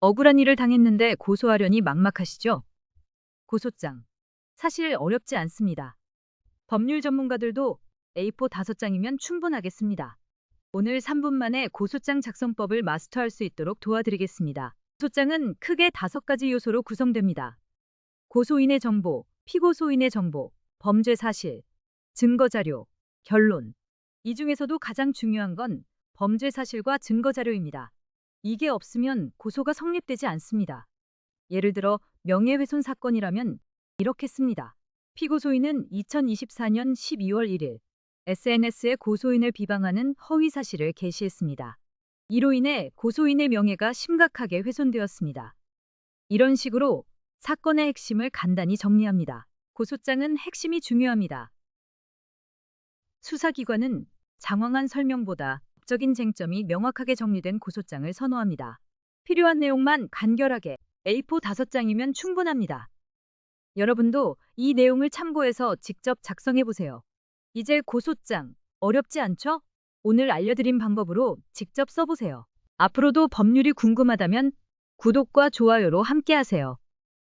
억울한 일을 당했는데 고소하려니 막막하시죠? 고소장. 사실 어렵지 않습니다. 법률 전문가들도 A4 5장이면 충분하겠습니다. 오늘 3분 만에 고소장 작성법을 마스터할 수 있도록 도와드리겠습니다. 고소장은 크게 5가지 요소로 구성됩니다. 고소인의 정보, 피고소인의 정보, 범죄 사실, 증거 자료, 결론. 이 중에서도 가장 중요한 건 범죄 사실과 증거 자료입니다. 이게 없으면 고소가 성립되지 않습니다. 예를 들어 명예훼손 사건이라면 이렇게 씁니다. 피고소인은 2024년 12월 1일 SNS에 고소인을 비방하는 허위 사실을 게시했습니다. 이로 인해 고소인의 명예가 심각하게 훼손되었습니다. 이런 식으로 사건의 핵심을 간단히 정리합니다. 고소장은 핵심이 중요합니다. 수사기관은 장황한 설명보다 법적인 쟁점이 명확하게 정리된 고소장을 선호합니다. 필요한 내용만 간결하게 A4 5장이면 충분합니다. 여러분도 이 내용을 참고해서 직접 작성해 보세요. 이제 고소장 어렵지 않죠? 오늘 알려드린 방법으로 직접 써보세요. 앞으로도 법률이 궁금하다면 구독과 좋아요로 함께하세요.